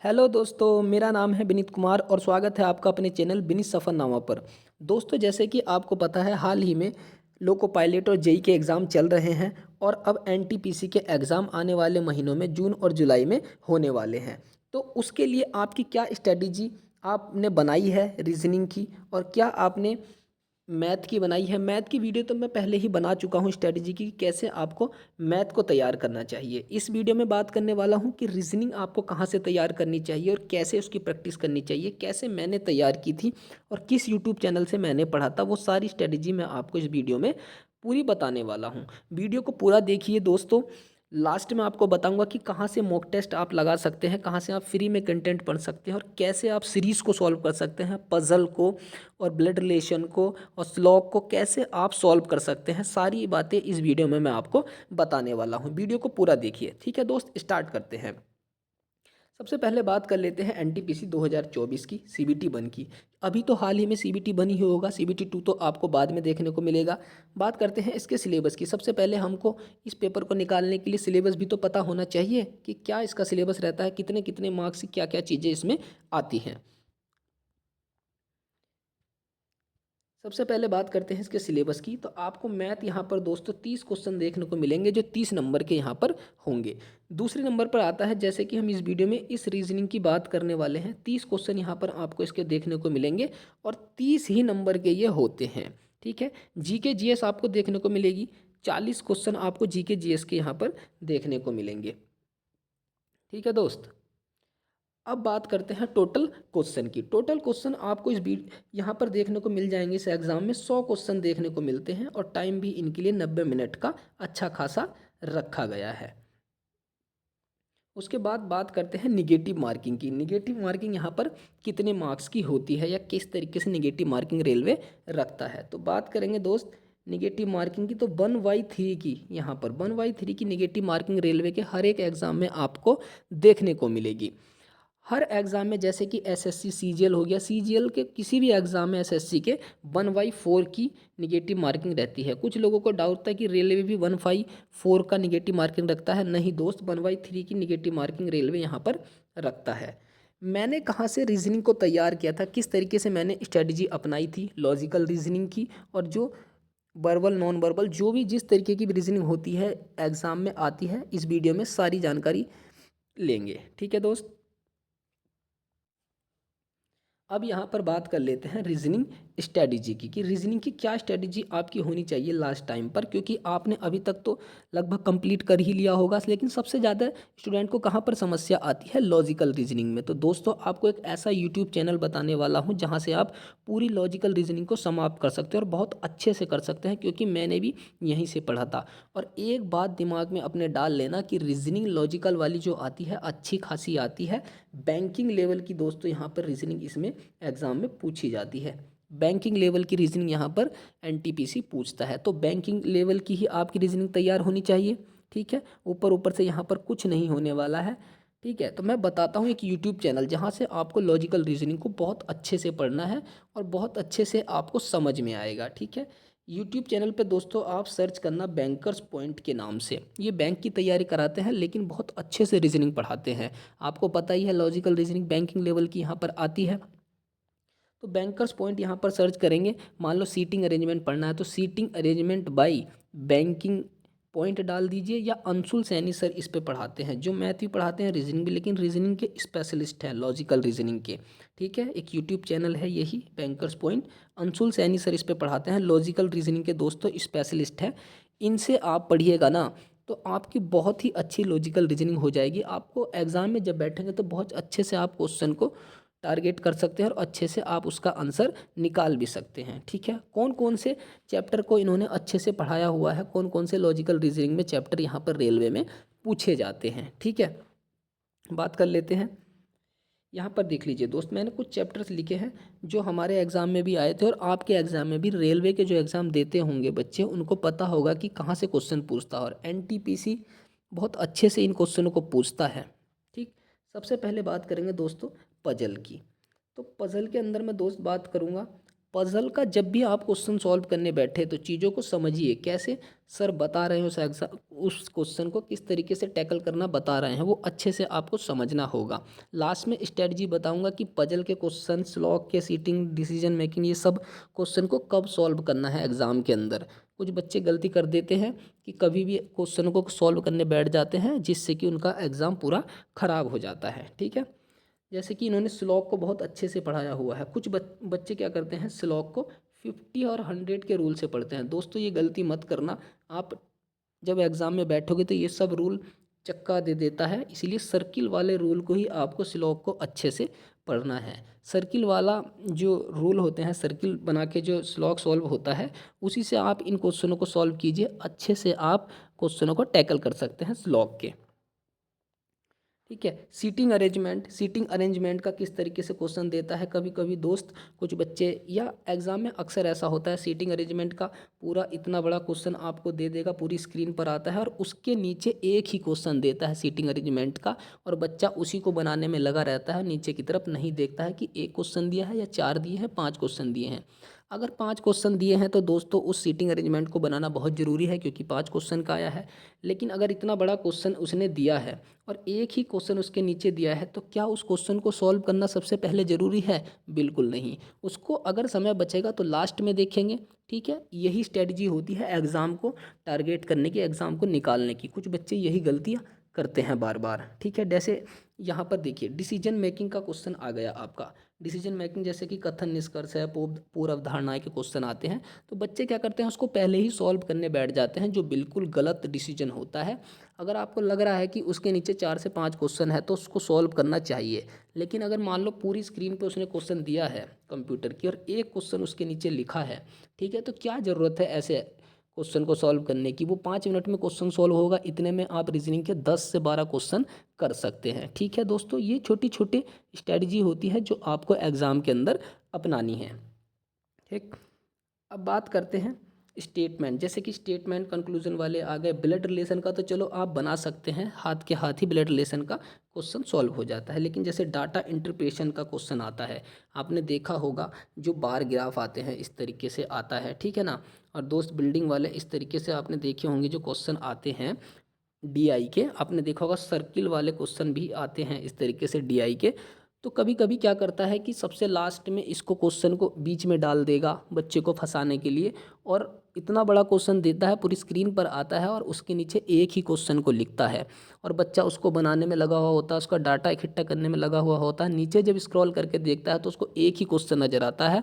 Hello दोस्तों, मेरा नाम है विनीत कुमार और स्वागत है आपका अपने चैनल विनीत सफ़रनामा पर। दोस्तों, जैसे कि आपको पता है, हाल ही में लोको पायलट और जेई के एग्ज़ाम चल रहे हैं और अब एनटीपीसी के एग्ज़ाम आने वाले महीनों में जून और जुलाई में होने वाले हैं। तो उसके लिए आपकी क्या स्ट्रेटजी आपने बनाई है रीजनिंग की, और क्या आपने मैथ की बनाई है? मैथ की वीडियो तो मैं पहले ही बना चुका हूँ स्ट्रेटजी की, कैसे आपको मैथ को तैयार करना चाहिए। इस वीडियो में बात करने वाला हूँ कि रीजनिंग आपको कहाँ से तैयार करनी चाहिए और कैसे उसकी प्रैक्टिस करनी चाहिए, कैसे मैंने तैयार की थी और किस यूट्यूब चैनल से मैंने पढ़ा था। वो सारी स्ट्रेटजी मैं आपको इस वीडियो में पूरी बताने वाला हूँ। वीडियो को पूरा देखिए दोस्तों। लास्ट में आपको बताऊंगा कि कहाँ से मॉक टेस्ट आप लगा सकते हैं, कहाँ से आप फ्री में कंटेंट पढ़ सकते हैं और कैसे आप सीरीज़ को सॉल्व कर सकते हैं, पजल को और ब्लड रिलेशन को और स्लॉग को कैसे आप सॉल्व कर सकते हैं। सारी बातें इस वीडियो में मैं आपको बताने वाला हूँ। वीडियो को पूरा देखिए। ठीक है दोस्त, स्टार्ट करते हैं। सबसे पहले बात कर लेते हैं एनटीपीसी 2024 की सीबीटी 1 की। अभी तो हाल ही में सीबीटी 1 ही होगा, सीबीटी 2 तो आपको बाद में देखने को मिलेगा। बात करते हैं इसके सिलेबस की। सबसे पहले हमको इस पेपर को निकालने के लिए सिलेबस भी तो पता होना चाहिए कि क्या इसका सिलेबस रहता है, कितने कितने मार्क्स की क्या क्या चीज़ें इसमें आती हैं। सबसे पहले बात करते हैं इसके सिलेबस की। तो आपको मैथ यहाँ पर दोस्तों 30 क्वेश्चन देखने को मिलेंगे, जो 30 नंबर के यहाँ पर होंगे। दूसरे नंबर पर आता है, जैसे कि हम इस वीडियो में इस रीजनिंग की बात करने वाले हैं, 30 क्वेश्चन यहाँ पर आपको इसके देखने को मिलेंगे और 30 ही नंबर के ये होते हैं। ठीक है। जीके जीएस आपको देखने को मिलेगी, 40 क्वेश्चन आपको जीके जीएस के यहाँ पर देखने को मिलेंगे। ठीक है दोस्त। अब बात करते हैं टोटल क्वेश्चन की। टोटल क्वेश्चन आपको इस बीट यहाँ पर देखने को मिल जाएंगे। इस एग्जाम में 100 क्वेश्चन देखने को मिलते हैं और टाइम भी इनके लिए 90 मिनट का अच्छा खासा रखा गया है। उसके बाद बात करते हैं निगेटिव मार्किंग की। निगेटिव मार्किंग यहाँ पर कितने मार्क्स की होती है या किस तरीके से निगेटिव मार्किंग रेलवे रखता है, तो बात करेंगे दोस्त निगेटिव मार्किंग की। तो 1/3 की यहाँ पर 1/3 की निगेटिव मार्किंग रेलवे के हर एक एग्जाम में आपको देखने को मिलेगी। हर एग्ज़ाम में, जैसे कि एसएससी सीजीएल हो गया, सीजीएल के किसी भी एग्ज़ाम में एसएससी के 1/4 की निगेटिव मार्किंग रहती है। कुछ लोगों को डाउट था कि रेलवे भी 1/4 का निगेटिव मार्किंग रखता है। नहीं दोस्त, 1/3 की निगेटिव मार्किंग रेलवे यहाँ पर रखता है। मैंने कहाँ से रीजनिंग को तैयार किया था, किस तरीके से मैंने स्ट्रेटजी अपनाई थी लॉजिकल रीजनिंग की, और जो वर्बल नॉन वर्बल जो भी जिस तरीके की भी रीजनिंग होती है एग्ज़ाम में आती है, इस वीडियो में सारी जानकारी लेंगे। ठीक है दोस्त। अब यहाँ पर बात कर लेते हैं रीजनिंग स्ट्रेटजी की, कि रीजनिंग की क्या स्ट्रेटजी आपकी होनी चाहिए लास्ट टाइम पर, क्योंकि आपने अभी तक तो लगभग कंप्लीट कर ही लिया होगा, लेकिन सबसे ज़्यादा स्टूडेंट को कहाँ पर समस्या आती है, लॉजिकल रीजनिंग में। तो दोस्तों, आपको एक ऐसा यूट्यूब चैनल बताने वाला हूँ जहाँ से आप पूरी लॉजिकल रीजनिंग को समाप्त कर सकते हैं और बहुत अच्छे से कर सकते हैं, क्योंकि मैंने भी यहीं से पढ़ा था। और एक बात दिमाग में अपने डाल लेना कि रीजनिंग लॉजिकल वाली जो आती है अच्छी खासी आती है। बैंकिंग लेवल की दोस्तों यहाँ पर रीजनिंग इसमें एग्जाम में पूछी जाती है। बैंकिंग लेवल की रीजनिंग यहाँ पर एनटीपीसी पूछता है, तो बैंकिंग लेवल की ही आपकी रीजनिंग तैयार होनी चाहिए। ठीक है, ऊपर ऊपर से यहाँ पर कुछ नहीं होने वाला है। ठीक है, तो मैं बताता हूँ एक यूट्यूब चैनल जहाँ से आपको लॉजिकल रीजनिंग को बहुत अच्छे से पढ़ना है और बहुत अच्छे से आपको समझ में आएगा। ठीक है, यूट्यूब चैनल पे दोस्तों आप सर्च करना बैंकर्स पॉइंट के नाम से। ये बैंक की तैयारी कराते हैं, लेकिन बहुत अच्छे से रीजनिंग पढ़ाते हैं। आपको पता ही है लॉजिकल रीजनिंग बैंकिंग लेवल की यहाँ पर आती है। तो बैंकर्स पॉइंट यहाँ पर सर्च करेंगे। मान लो सीटिंग अरेंजमेंट पढ़ना है, तो seating arrangement by banking point डाल दीजिए, या अंशुल सैनी सर इस पे पढ़ाते हैं, जो मैथ भी पढ़ाते हैं रीजनिंग भी, लेकिन रीजनिंग के स्पेशलिस्ट हैं लॉजिकल रीजनिंग के। ठीक है, एक यूट्यूब चैनल है यही bankers point, Anshul Saini sir इस पे पढ़ाते हैं, लॉजिकल रीजनिंग के दोस्तों स्पेशलिस्ट हैं। इनसे आप पढ़िएगा ना, तो आपकी बहुत ही अच्छी लॉजिकल रीजनिंग हो जाएगी। आपको एग्जाम में जब बैठेंगे तो बहुत अच्छे से आप क्वेश्चन को टारगेट कर सकते हैं और अच्छे से आप उसका आंसर निकाल भी सकते हैं। ठीक है, कौन कौन से चैप्टर को इन्होंने अच्छे से पढ़ाया हुआ है, कौन कौन से लॉजिकल रीजनिंग में चैप्टर यहाँ पर रेलवे में पूछे जाते हैं। ठीक है, बात कर लेते हैं। यहाँ पर देख लीजिए दोस्त, मैंने कुछ चैप्टर्स लिखे हैं जो हमारे एग्ज़ाम में भी आए थे और आपके एग्ज़ाम में भी। रेलवे के जो एग्ज़ाम देते होंगे बच्चे, उनको पता होगा कि कहाँ से क्वेश्चन पूछता है, और एनटीपीसी बहुत अच्छे से इन क्वेश्चनों को पूछता है। ठीक, सबसे पहले बात करेंगे दोस्तों पजल की। तो पजल के अंदर मैं दोस्त बात करूँगा पज़ल का जब भी आप क्वेश्चन सॉल्व करने बैठे तो चीज़ों को समझिए, कैसे सर बता रहे हैं उस क्वेश्चन को किस तरीके से टैकल करना बता रहे हैं, वो अच्छे से आपको समझना होगा। लास्ट में स्ट्रेटजी बताऊंगा कि पजल के क्वेश्चन, स्लॉग के, सीटिंग, डिसीजन मेकिंग, ये सब क्वेश्चन को कब सॉल्व करना है एग्ज़ाम के अंदर। कुछ बच्चे गलती कर देते हैं कि कभी भी क्वेश्चन को सॉल्व करने बैठ जाते हैं, जिससे कि उनका एग्ज़ाम पूरा ख़राब हो जाता है। ठीक है, जैसे कि इन्होंने स्लॉग को बहुत अच्छे से पढ़ाया हुआ है, कुछ बच्चे क्या करते हैं, स्लॉग को 50 और 100 के रूल से पढ़ते हैं। दोस्तों ये गलती मत करना, आप जब एग्ज़ाम में बैठोगे तो ये सब रूल चक्का दे देता है, इसीलिए सर्किल वाले रूल को ही आपको स्लॉग को अच्छे से पढ़ना है। सर्किल वाला जो रूल होते हैं, सर्किल बना के जो स्लॉग सॉल्व होता है, उसी से आप इन क्वेश्चनों को सॉल्व कीजिए, अच्छे से आप क्वेश्चनों को टैकल कर सकते हैं स्लॉग के। ठीक है, सीटिंग अरेंजमेंट का किस तरीके से क्वेश्चन देता है। कभी कभी दोस्त कुछ बच्चे, या एग्ज़ाम में अक्सर ऐसा होता है, सीटिंग अरेंजमेंट का पूरा इतना बड़ा क्वेश्चन आपको दे देगा, पूरी स्क्रीन पर आता है और उसके नीचे एक ही क्वेश्चन देता है सीटिंग अरेंजमेंट का, और बच्चा उसी को बनाने में लगा रहता है, नीचे की तरफ नहीं देखता है कि एक क्वेश्चन दिया है या 4 दिए हैं, 5 क्वेश्चन दिए हैं। अगर 5 क्वेश्चन दिए हैं तो दोस्तों उस सीटिंग अरेंजमेंट को बनाना बहुत ज़रूरी है, क्योंकि 5 क्वेश्चन का आया है। लेकिन अगर इतना बड़ा क्वेश्चन उसने दिया है और एक ही क्वेश्चन उसके नीचे दिया है, तो क्या उस क्वेश्चन को सॉल्व करना सबसे पहले ज़रूरी है? बिल्कुल नहीं। उसको अगर समय बचेगा तो लास्ट में देखेंगे। ठीक है, यही स्ट्रेटजी होती है एग्ज़ाम को टारगेट करने की, एग्ज़ाम को निकालने की। कुछ बच्चे यही गलतियाँ करते हैं बार बार। ठीक है, जैसे यहाँ पर देखिए डिसीजन मेकिंग का क्वेश्चन आ गया आपका। डिसीजन मेकिंग जैसे कि कथन, निष्कर्ष है, पूर्व अवधारणाएं के क्वेश्चन आते हैं, तो बच्चे क्या करते हैं, उसको पहले ही सॉल्व करने बैठ जाते हैं, जो बिल्कुल गलत डिसीजन होता है। अगर आपको लग रहा है कि उसके नीचे 4 से 5 क्वेश्चन है तो उसको सॉल्व करना चाहिए, लेकिन अगर मान लो पूरी स्क्रीन पे उसने क्वेश्चन दिया है कंप्यूटर की और एक क्वेश्चन उसके नीचे लिखा है, ठीक है, तो क्या ज़रूरत है ऐसे क्वेश्चन को सॉल्व करने की। वो 5 मिनट में क्वेश्चन सॉल्व होगा, इतने में आप रीजनिंग के 10 से 12 क्वेश्चन कर सकते हैं। ठीक है दोस्तों, ये छोटी छोटी स्ट्रेटजी होती है जो आपको एग्ज़ाम के अंदर अपनानी है। ठीक, अब बात करते हैं स्टेटमेंट। जैसे कि स्टेटमेंट कंक्लूजन वाले आ गए। ब्लड रिलेशन का तो चलो आप बना सकते हैं, हाथ के हाथ ही ब्लड रिलेशन का क्वेश्चन सॉल्व हो जाता है। लेकिन जैसे डाटा इंटरप्रिटेशन का क्वेश्चन आता है, आपने देखा होगा जो बार ग्राफ आते हैं इस तरीके से आता है, ठीक है ना। और दोस्त बिल्डिंग वाले इस तरीके से आपने देखे होंगे जो क्वेश्चन आते हैं डीआई के, आपने देखा होगा सर्किल वाले क्वेश्चन भी आते हैं इस तरीके से डीआई के। तो कभी कभी क्या करता है कि सबसे लास्ट में इसको क्वेश्चन को बीच में डाल देगा बच्चे को फंसाने के लिए, और इतना बड़ा क्वेश्चन देता है, पूरी स्क्रीन पर आता है और उसके नीचे एक ही क्वेश्चन को लिखता है, और बच्चा उसको बनाने में लगा हुआ होता है, उसका डाटा इकट्ठा करने में लगा हुआ होता है। नीचे जब स्क्रॉल करके देखता है तो उसको एक ही क्वेश्चन नज़र आता है,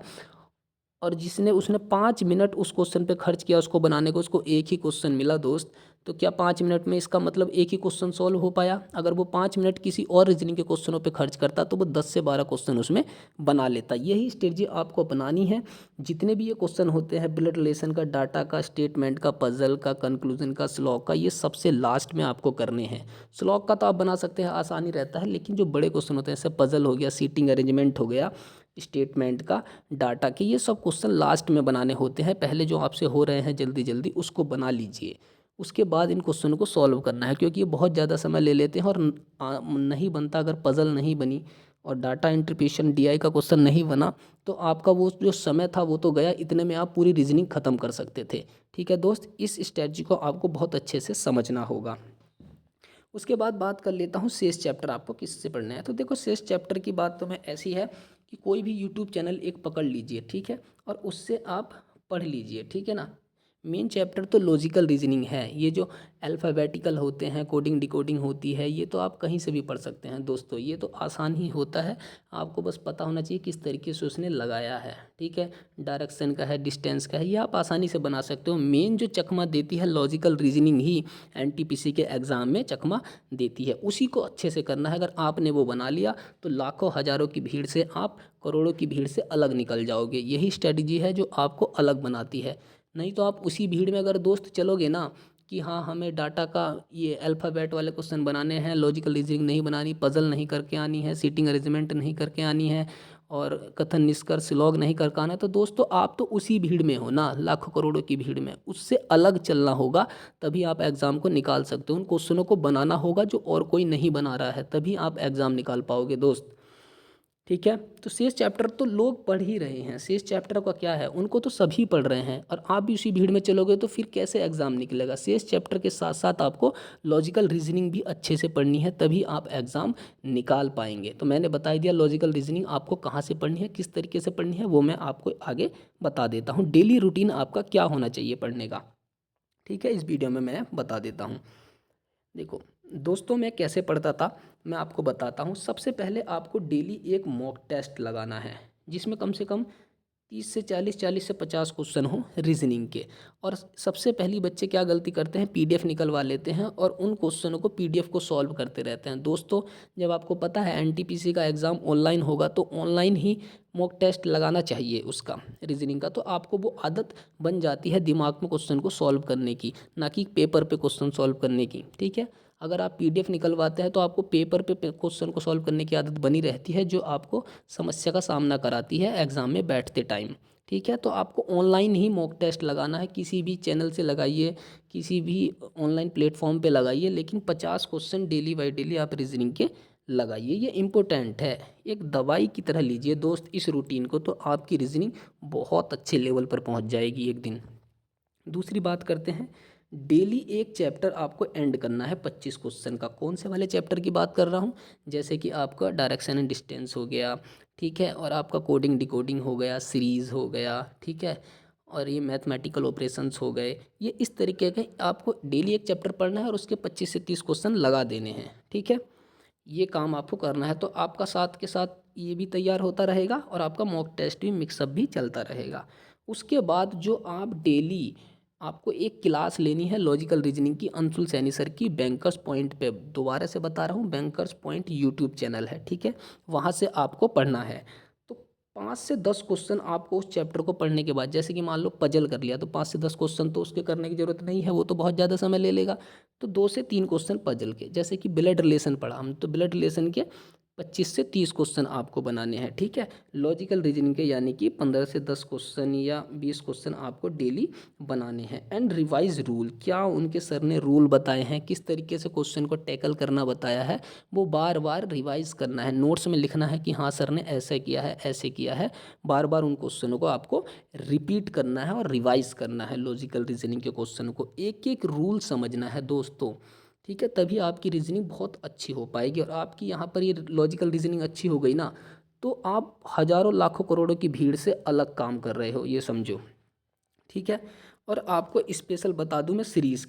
और जिसने उसने 5 मिनट उस क्वेश्चन पे खर्च किया उसको बनाने को, उसको एक ही क्वेश्चन मिला दोस्त। तो क्या 5 मिनट में इसका मतलब एक ही क्वेश्चन सॉल्व हो पाया? अगर वो 5 मिनट किसी और रीजनिंग के क्वेश्चनों पे खर्च करता तो वो 10 से 12 क्वेश्चन उसमें बना लेता। यही स्ट्रेटजी आपको अपनानी है। जितने भी ये क्वेश्चन होते हैं ब्लड रिलेशन का, डाटा का, स्टेटमेंट का, पजल का, कंक्लूजन का, स्लॉग का, ये सबसे लास्ट में आपको करने हैं। स्लॉग का तो आप बना सकते हैं, आसानी रहता है, लेकिन जो बड़े क्वेश्चन होते हैं जैसे पजल हो गया, सीटिंग अरेंजमेंट हो गया, स्टेटमेंट का, डाटा के, ये सब क्वेश्चन लास्ट में बनाने होते हैं। पहले जो आपसे हो रहे हैं जल्दी जल्दी उसको बना लीजिए, उसके बाद इन क्वेश्चनों को सॉल्व करना है, क्योंकि ये बहुत ज़्यादा समय ले लेते हैं और नहीं बनता। अगर पजल नहीं बनी और डाटा इंटरप्रिटेशन डीआई का क्वेश्चन नहीं बना तो आपका वो जो समय था वो तो गया, इतने में आप पूरी रीजनिंग ख़त्म कर सकते थे। ठीक है दोस्त, इस स्ट्रेटजी को आपको बहुत अच्छे से समझना होगा। उसके बाद बात कर लेता हूँ शेष चैप्टर आपको किससे पढ़ना है। तो देखो शेष चैप्टर की बात तो मैं ऐसी है कि कोई भी यूट्यूब चैनल एक पकड़ लीजिए, ठीक है, और उससे आप पढ़ लीजिए, ठीक है ना। मेन चैप्टर तो लॉजिकल रीजनिंग है। ये जो अल्फ़ाबेटिकल होते हैं, कोडिंग डिकोडिंग होती है, ये तो आप कहीं से भी पढ़ सकते हैं दोस्तों, ये तो आसान ही होता है। आपको बस पता होना चाहिए किस तरीके से उसने लगाया है, ठीक है, डायरेक्शन का है, डिस्टेंस का है, ये आप आसानी से बना सकते हो। मेन जो चकमा देती है लॉजिकल रीजनिंग ही एनटीपीसी के एग्ज़ाम में चकमा देती है, उसी को अच्छे से करना है। अगर आपने वो बना लिया तो लाखों हज़ारों की भीड़ से आप करोड़ों की भीड़ से अलग निकल जाओगे। यही स्ट्रेटजी है जो आपको अलग बनाती है। नहीं तो आप उसी भीड़ में अगर दोस्त चलोगे ना कि हाँ हमें डाटा का ये अल्फ़ाबेट वाले क्वेश्चन बनाने हैं, लॉजिकल रीजनिंग नहीं बनानी, पजल नहीं करके आनी है, सीटिंग अरेंजमेंट नहीं करके आनी है, और कथन निष्कर्ष लॉग नहीं करके आना है, तो दोस्तों आप तो उसी भीड़ में हो ना, लाखों करोड़ों की भीड़ में। उससे अलग चलना होगा, तभी आप एग्ज़ाम को निकाल सकते हो। उन क्वेश्चनों को बनाना होगा जो और कोई नहीं बना रहा है, तभी आप एग्ज़ाम निकाल पाओगे दोस्त। ठीक है। तो शेष चैप्टर तो लोग पढ़ ही रहे हैं, शेष चैप्टर का क्या है, उनको तो सभी पढ़ रहे हैं और आप भी उसी भीड़ में चलोगे तो फिर कैसे एग्ज़ाम निकलेगा। शेष चैप्टर के साथ साथ आपको लॉजिकल रीजनिंग भी अच्छे से पढ़नी है, तभी आप एग्ज़ाम निकाल पाएंगे। तो मैंने बता दिया लॉजिकल रीजनिंग आपको कहाँ से पढ़नी है, किस तरीके से पढ़नी है, वो मैं आपको आगे बता देता हूँ। डेली रूटीन आपका क्या होना चाहिए पढ़ने का, ठीक है, इस वीडियो में मैं बता देता हूँ। देखो दोस्तों, मैं कैसे पढ़ता था मैं आपको बताता हूँ। सबसे पहले आपको डेली एक मॉक टेस्ट लगाना है, जिसमें कम से कम 30 से 40, 40 से 50 क्वेश्चन हो रीजनिंग के। और सबसे पहली बच्चे क्या गलती करते हैं, पीडीएफ निकलवा लेते हैं और उन क्वेश्चनों को पीडीएफ को सॉल्व करते रहते हैं। दोस्तों, जब आपको पता है एनटीपीसी का एग्ज़ाम ऑनलाइन होगा तो ऑनलाइन ही मॉक टेस्ट लगाना चाहिए उसका रीजनिंग का, तो आपको वो आदत बन जाती है दिमाग में क्वेश्चन को सॉल्व करने की, ना कि पेपर पे क्वेश्चन सॉल्व करने की। ठीक है, अगर आप पीडीएफ निकलवाते हैं तो आपको पेपर पे क्वेश्चन को सॉल्व करने की आदत बनी रहती है, जो आपको समस्या का सामना कराती है एग्ज़ाम में बैठते टाइम। ठीक है, तो आपको ऑनलाइन ही मॉक टेस्ट लगाना है, किसी भी चैनल से लगाइए, किसी भी ऑनलाइन प्लेटफॉर्म पे लगाइए, लेकिन 50 क्वेश्चन डेली बाई डेली आप रीजनिंग के लगाइए। ये इम्पोर्टेंट है, एक दवाई की तरह लीजिए दोस्त इस रूटीन को, तो आपकी रीजनिंग बहुत अच्छे लेवल पर पहुंच जाएगी एक दिन। दूसरी बात करते हैं, डेली एक चैप्टर आपको एंड करना है 25 क्वेश्चन का। कौन से वाले चैप्टर की बात कर रहा हूँ, जैसे कि आपका डायरेक्शन एंड डिस्टेंस हो गया, ठीक है, और आपका कोडिंग डिकोडिंग हो गया, सीरीज़ हो गया, ठीक है, और ये मैथमेटिकल ऑपरेशंस हो गए। ये इस तरीके के आपको डेली एक चैप्टर पढ़ना है और उसके 25 से 30 क्वेश्चन लगा देने हैं। ठीक है, ये काम आपको करना है, तो आपका साथ के साथ ये भी तैयार होता रहेगा और आपका मॉक टेस्ट भी मिक्सअप भी चलता रहेगा। उसके बाद जो आप डेली आपको एक क्लास लेनी है लॉजिकल रीजनिंग की, अंशुल सैनी सर की, बैंकर्स पॉइंट पे, दोबारा से बता रहा हूँ, बैंकर्स पॉइंट यूट्यूब चैनल है, ठीक है, वहाँ से आपको पढ़ना है। तो 5 से 10 क्वेश्चन आपको उस चैप्टर को पढ़ने के बाद, जैसे कि मान लो पजल कर लिया, तो 5 से 10 क्वेश्चन तो उसके करने की ज़रूरत नहीं है, वो तो बहुत ज़्यादा समय ले लेगा। तो 2 से 3 क्वेश्चन पजल के, जैसे कि ब्लड रिलेशन पढ़ा हम, तो ब्लड रिलेशन के 25 से 30 क्वेश्चन आपको बनाने हैं। ठीक है, लॉजिकल रीजनिंग के यानी कि 15 से 10 क्वेश्चन या 20 क्वेश्चन आपको डेली बनाने हैं। एंड रिवाइज रूल, क्या उनके सर ने रूल बताए हैं, किस तरीके से क्वेश्चन को टैकल करना बताया है, वो बार बार रिवाइज करना है, नोट्स में लिखना है कि हाँ सर ने ऐसे किया है, ऐसे किया है। बार बार उन क्वेश्चनों को आपको रिपीट करना है और रिवाइज करना है। लॉजिकल रीजनिंग के क्वेश्चन को एक एक रूल समझना है दोस्तों, ठीक है, तभी आपकी रीजनिंग बहुत अच्छी हो पाएगी। और आपकी यहाँ पर ये लॉजिकल रीजनिंग अच्छी हो गई ना, तो आप हज़ारों लाखों करोड़ों की भीड़ से अलग काम कर रहे हो, ये समझो। ठीक है, और आपको स्पेशल बता दूं मैं, सीरीज़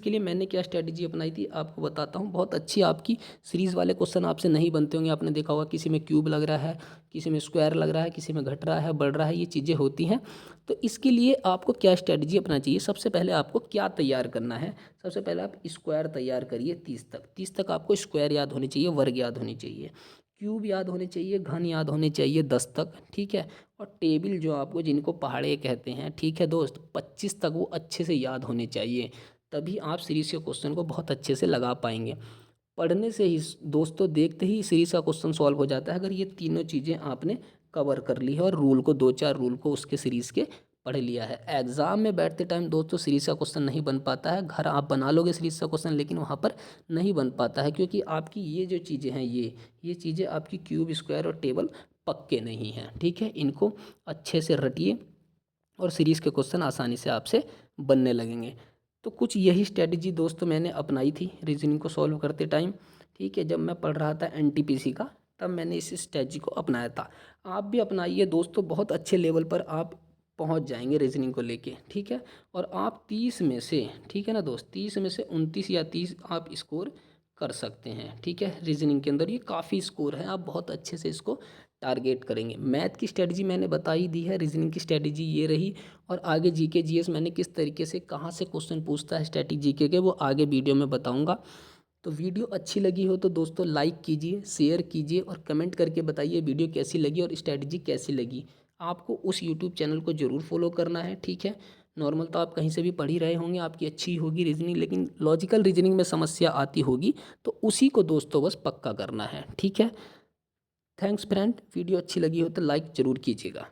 के लिए मैंने क्या स्ट्रेटजी अपनाई थी आपको बताता हूँ। बहुत अच्छी आपकी सीरीज़ वाले क्वेश्चन आपसे नहीं बनते होंगे, आपने देखा होगा किसी में क्यूब लग रहा है, किसी में स्क्वायर लग रहा है, किसी में घट रहा है, बढ़ रहा है, ये चीज़ें होती हैं। तो इसके लिए आपको क्या स्ट्रेटजी अपनाना चाहिए, सबसे पहले आपको क्या तैयार करना है, सबसे पहले आप स्क्वायर तैयार करिए 30 तक आपको स्क्वायर याद होनी चाहिए, वर्ग याद होनी चाहिए, क्यूब याद होने चाहिए, घन याद होने चाहिए 10 तक, ठीक है, और टेबल जो आपको जिनको पहाड़े कहते हैं, ठीक है दोस्त, 25 तक वो अच्छे से याद होने चाहिए, तभी आप सीरीज़ के क्वेश्चन को बहुत अच्छे से लगा पाएंगे। पढ़ने से ही दोस्तों, देखते ही सीरीज़ का क्वेश्चन सॉल्व हो जाता है, अगर ये तीनों चीज़ें आपने कवर कर ली है और रूल को, 2-4 रूल को उसके सीरीज़ के पढ़ लिया है। एग्ज़ाम में बैठते टाइम दोस्तों सीरीज़ का क्वेश्चन नहीं बन पाता है, घर आप बना लोगे सीरीज़ का क्वेश्चन, लेकिन वहाँ पर नहीं बन पाता है, क्योंकि आपकी ये जो चीज़ें हैं, ये चीज़ें आपकी क्यूब, स्क्वायर और टेबल पक्के नहीं हैं। ठीक है, इनको अच्छे से रटिए और सीरीज़ के क्वेश्चन आसानी से आपसे बनने लगेंगे। तो कुछ यही स्ट्रेटजी दोस्तों मैंने अपनाई थी रीजनिंग को सॉल्व करते टाइम। ठीक है, जब मैं पढ़ रहा था एनटीपीसी का, तब मैंने इस स्ट्रेटजी को अपनाया था। आप भी अपनाइए दोस्तों, बहुत अच्छे लेवल पर आप पहुंच जाएंगे रीजनिंग को लेके। ठीक है, और आप 30 में से, ठीक है ना दोस्त, 30 में से 29 या 30 आप स्कोर कर सकते हैं। ठीक है, रीजनिंग के अंदर ये काफ़ी स्कोर है, आप बहुत अच्छे से इसको टारगेट करेंगे। मैथ की स्ट्रेटजी मैंने बता ही दी है, रीजनिंग की स्ट्रेटजी ये रही, और आगे जीके जीएस मैंने किस तरीके से, कहाँ से क्वेश्चन पूछता है स्टैटिक जीके के, वो आगे वीडियो में बताऊंगा। तो वीडियो अच्छी लगी हो तो दोस्तों लाइक कीजिए, शेयर कीजिए और कमेंट करके बताइए वीडियो कैसी लगी और स्ट्रेटजी कैसी लगी। आपको उस यूट्यूब चैनल को ज़रूर फॉलो करना है। ठीक है, नॉर्मल तो आप कहीं से भी पढ़ ही रहे होंगे, आपकी अच्छी होगी रीजनिंग, लेकिन लॉजिकल रीजनिंग में समस्या आती होगी, तो उसी को दोस्तों बस पक्का करना है। ठीक है, थैंक्स फ्रेंड, वीडियो अच्छी लगी हो तो लाइक ज़रूर कीजिएगा।